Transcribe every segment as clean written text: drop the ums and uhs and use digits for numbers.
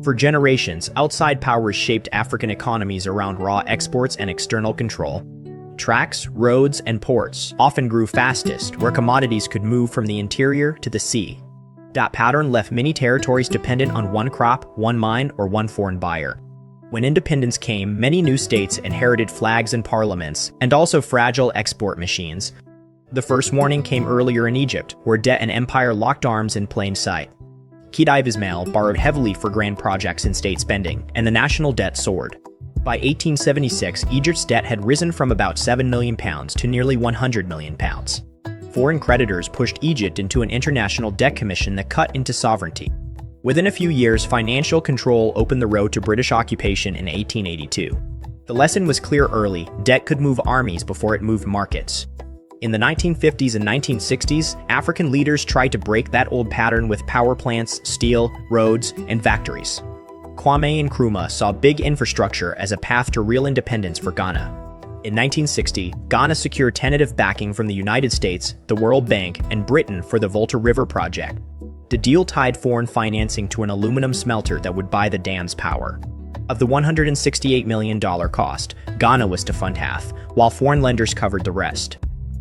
For generations, outside powers shaped African economies around raw exports and external control. Tracks, roads, and ports often grew fastest where commodities could move from the interior to the sea. That pattern left many territories dependent on one crop, one mine, or one foreign buyer. When independence came, many new states inherited flags and parliaments, and also fragile export machines. The first warning came earlier in Egypt, where debt and empire locked arms in plain sight. Khedive Ismail borrowed heavily for grand projects and state spending, and the national debt soared. By 1876, Egypt's debt had risen from about £7 million to nearly £100 million. Foreign creditors pushed Egypt into an international debt commission that cut into sovereignty. Within a few years, financial control opened the road to British occupation in 1882. The lesson was clear early: debt could move armies before it moved markets. In the 1950s and 1960s, African leaders tried to break that old pattern with power plants, steel, roads, and factories. Kwame Nkrumah saw big infrastructure as a path to real independence for Ghana. In 1960, Ghana secured tentative backing from the United States, the World Bank, and Britain for the Volta River project. The deal tied foreign financing to an aluminum smelter that would buy the dam's power. Of the $168 million cost, Ghana was to fund half, while foreign lenders covered the rest.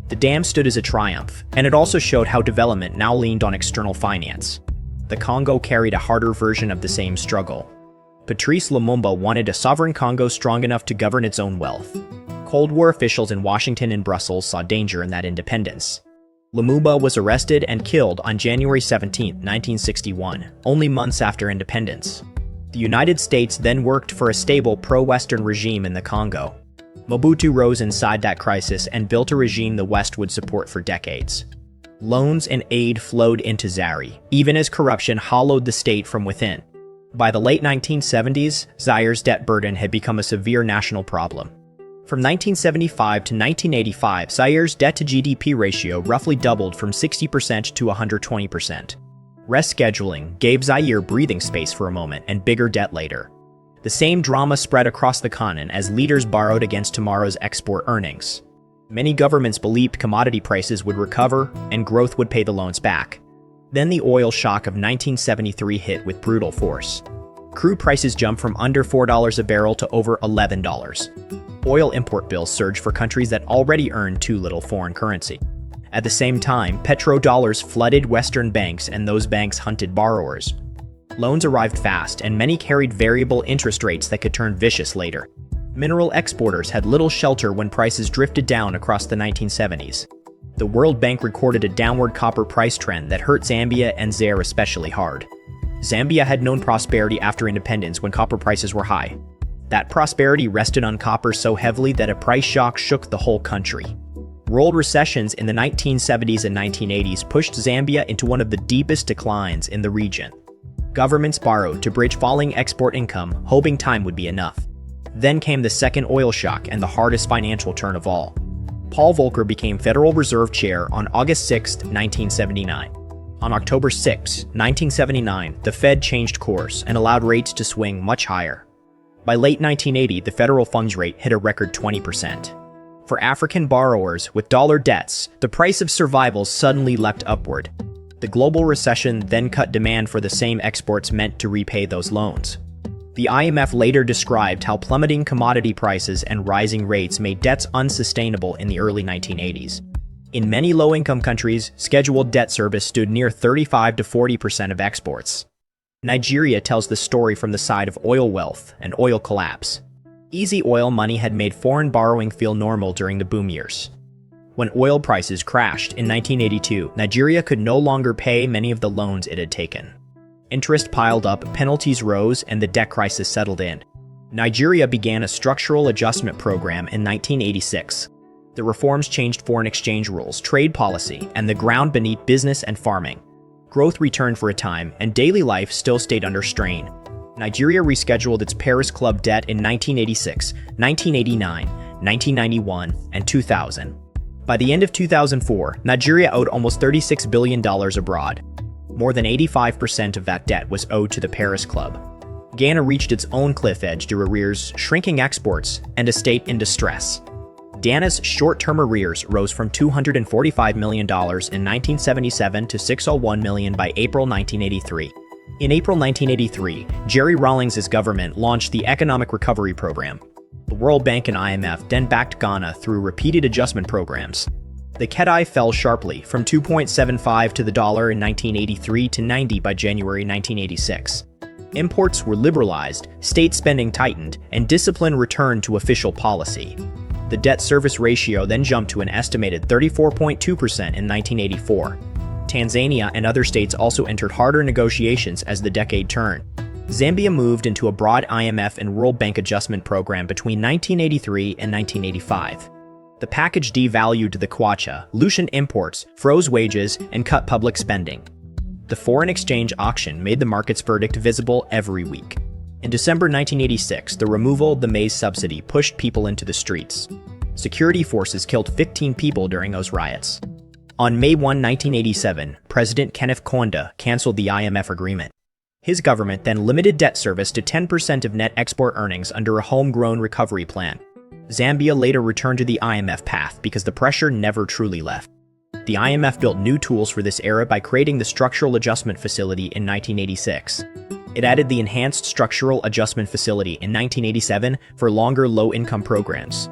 The dam stood as a triumph, and it also showed how development now leaned on external finance. The Congo carried a harder version of the same struggle. Patrice Lumumba wanted a sovereign Congo strong enough to govern its own wealth. Cold War officials in Washington and Brussels saw danger in that independence. Lumumba was arrested and killed on January 17, 1961, only months after independence. The United States then worked for a stable pro-Western regime in the Congo. Mobutu rose inside that crisis and built a regime the West would support for decades. Loans and aid flowed into Zaire, even as corruption hollowed the state from within. By the late 1970s, Zaire's debt burden had become a severe national problem. From 1975 to 1985, Zaire's debt-to-GDP ratio roughly doubled from 60% to 120%. Rescheduling gave Zaire breathing space for a moment and bigger debt later. The same drama spread across the continent as leaders borrowed against tomorrow's export earnings. Many governments believed commodity prices would recover and growth would pay the loans back. Then the oil shock of 1973 hit with brutal force. Crude prices jumped from under $4 a barrel to over $11. Oil import bills surged for countries that already earned too little foreign currency. At the same time, petrodollars flooded Western banks and those banks hunted borrowers. Loans arrived fast, and many carried variable interest rates that could turn vicious later. Mineral exporters had little shelter when prices drifted down across the 1970s. The World Bank recorded a downward copper price trend that hurt Zambia and Zaire especially hard. Zambia had known prosperity after independence when copper prices were high. That prosperity rested on copper so heavily that a price shock shook the whole country. World recessions in the 1970s and 1980s pushed Zambia into one of the deepest declines in the region. Governments borrowed to bridge falling export income, hoping time would be enough. Then came the second oil shock and the hardest financial turn of all. Paul Volcker became Federal Reserve Chair on August 6, 1979. On October 6, 1979, the Fed changed course and allowed rates to swing much higher. By late 1980, the federal funds rate hit a record 20%. For African borrowers with dollar debts, the price of survival suddenly leapt upward. The global recession then cut demand for the same exports meant to repay those loans. The IMF later described how plummeting commodity prices and rising rates made debts unsustainable in the early 1980s. In many low-income countries, scheduled debt service stood near 35 to 40% of exports. Nigeria tells the story from the side of oil wealth and oil collapse. Easy oil money had made foreign borrowing feel normal during the boom years. When oil prices crashed in 1982, Nigeria could no longer pay many of the loans it had taken. Interest piled up, penalties rose, and the debt crisis settled in. Nigeria began a structural adjustment program in 1986. The reforms changed foreign exchange rules, trade policy, and the ground beneath business and farming. Growth returned for a time, and daily life still stayed under strain. Nigeria rescheduled its Paris Club debt in 1986, 1989, 1991, and 2000. By the end of 2004, Nigeria owed almost $36 billion abroad. More than 85% of that debt was owed to the Paris Club. Ghana reached its own cliff edge due to arrears, shrinking exports, and a state in distress. Ghana's short-term arrears rose from $245 million in 1977 to $601 million by April 1983. In April 1983, Jerry Rawlings's government launched the Economic Recovery Program. The World Bank and IMF then backed Ghana through repeated adjustment programs. The KEDI fell sharply from 2.75 to the dollar in 1983 to 90 by January 1986. Imports were liberalized, state spending tightened, and discipline returned to official policy. The debt service ratio then jumped to an estimated 34.2% in 1984. Tanzania and other states also entered harder negotiations as the decade turned. Zambia moved into a broad IMF and World Bank adjustment program between 1983 and 1985. The package devalued the kwacha, loosened imports, froze wages, and cut public spending. The foreign exchange auction made the market's verdict visible every week. In December 1986, the removal of the maize subsidy pushed people into the streets. Security forces killed 15 people during those riots. On May 1, 1987, President Kenneth Kaunda canceled the IMF agreement. His government then limited debt service to 10% of net export earnings under a homegrown recovery plan. Zambia later returned to the IMF path because the pressure never truly left. The IMF built new tools for this era by creating the Structural Adjustment Facility in 1986. It added the Enhanced Structural Adjustment Facility in 1987 for longer low-income programs.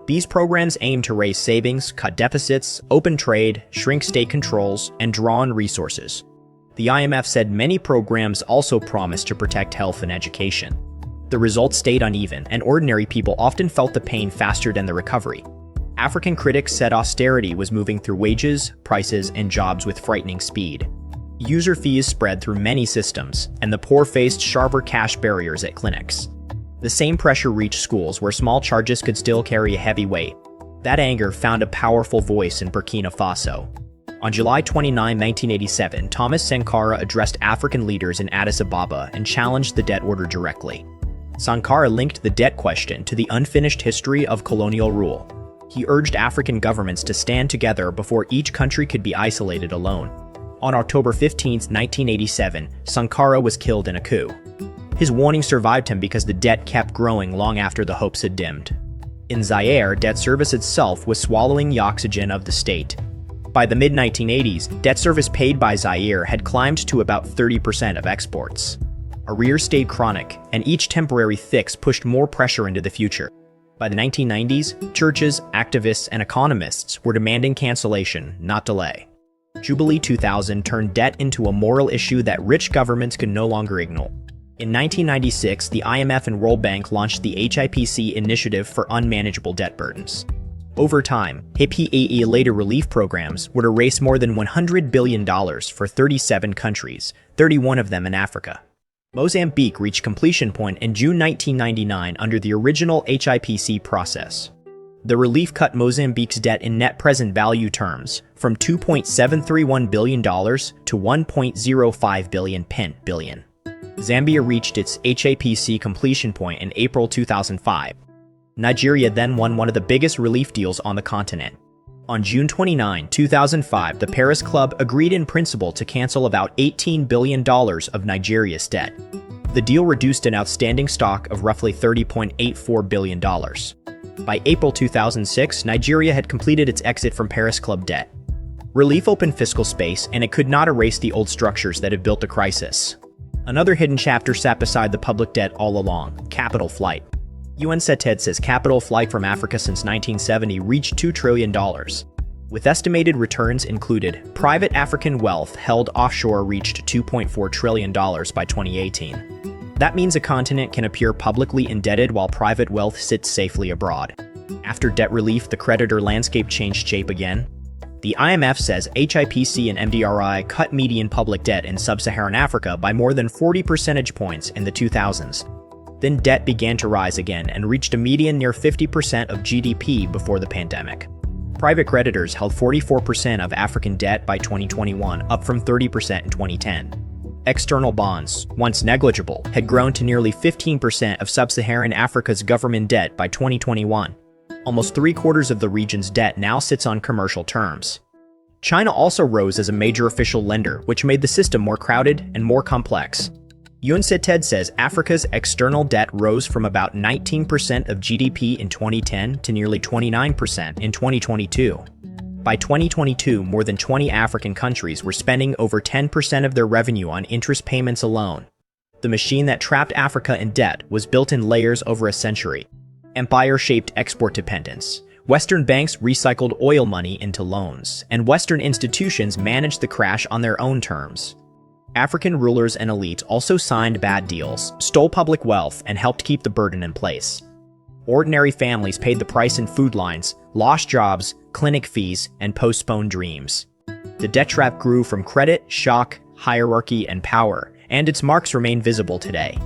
These programs aim to raise savings, cut deficits, open trade, shrink state controls, and draw on resources. The IMF said many programs also promised to protect health and education. The results stayed uneven, and ordinary people often felt the pain faster than the recovery. African critics said austerity was moving through wages, prices, and jobs with frightening speed. User fees spread through many systems, and the poor faced sharper cash barriers at clinics. The same pressure reached schools where small charges could still carry a heavy weight. That anger found a powerful voice in Burkina Faso. On July 29, 1987, Thomas Sankara addressed African leaders in Addis Ababa and challenged the debt order directly. Sankara linked the debt question to the unfinished history of colonial rule. He urged African governments to stand together before each country could be isolated alone. On October 15, 1987, Sankara was killed in a coup. His warning survived him because the debt kept growing long after the hopes had dimmed. In Zaire, debt service itself was swallowing the oxygen of the state. By the mid-1980s, debt service paid by Zaire had climbed to about 30% of exports. Arrears stayed chronic, and each temporary fix pushed more pressure into the future. By the 1990s, churches, activists, and economists were demanding cancellation, not delay. Jubilee 2000 turned debt into a moral issue that rich governments could no longer ignore. In 1996, the IMF and World Bank launched the HIPC Initiative for Unmanageable Debt Burdens. Over time, HIPAE later relief programs would erase more than $100 billion for 37 countries, 31 of them in Africa. Mozambique reached completion point in June 1999 under the original HIPC process. The relief cut Mozambique's debt in net present value terms from $2.731 billion to $1.05 billion. Zambia reached its HIPC completion point in April 2005. Nigeria then won one of the biggest relief deals on the continent. On June 29, 2005, the Paris Club agreed in principle to cancel about $18 billion of Nigeria's debt. The deal reduced an outstanding stock of roughly $30.84 billion. By April 2006, Nigeria had completed its exit from Paris Club debt. Relief opened fiscal space, and it could not erase the old structures that had built the crisis. Another hidden chapter sat beside the public debt all along: capital flight. UNCTAD says capital flight from Africa since 1970 reached $2 trillion. With estimated returns included, private African wealth held offshore reached $2.4 trillion by 2018. That means a continent can appear publicly indebted while private wealth sits safely abroad. After debt relief, the creditor landscape changed shape again. The IMF says HIPC and MDRI cut median public debt in Sub-Saharan Africa by more than 40 percentage points in the 2000s. Then debt began to rise again and reached a median near 50% of GDP before the pandemic. Private creditors held 44% of African debt by 2021, up from 30% in 2010. External bonds, once negligible, had grown to nearly 15% of Sub-Saharan Africa's government debt by 2021. Almost 3/4 of the region's debt now sits on commercial terms. China also rose as a major official lender, which made the system more crowded and more complex. UNCTAD says Africa's external debt rose from about 19% of GDP in 2010 to nearly 29% in 2022. By 2022, more than 20 African countries were spending over 10% of their revenue on interest payments alone. The machine that trapped Africa in debt was built in layers over a century. Empire-shaped export dependence. Western banks recycled oil money into loans, and Western institutions managed the crash on their own terms. African rulers and elite also signed bad deals, stole public wealth, and helped keep the burden in place. Ordinary families paid the price in food lines, lost jobs, clinic fees, and postponed dreams. The debt trap grew from credit, shock, hierarchy, and power, and its marks remain visible today.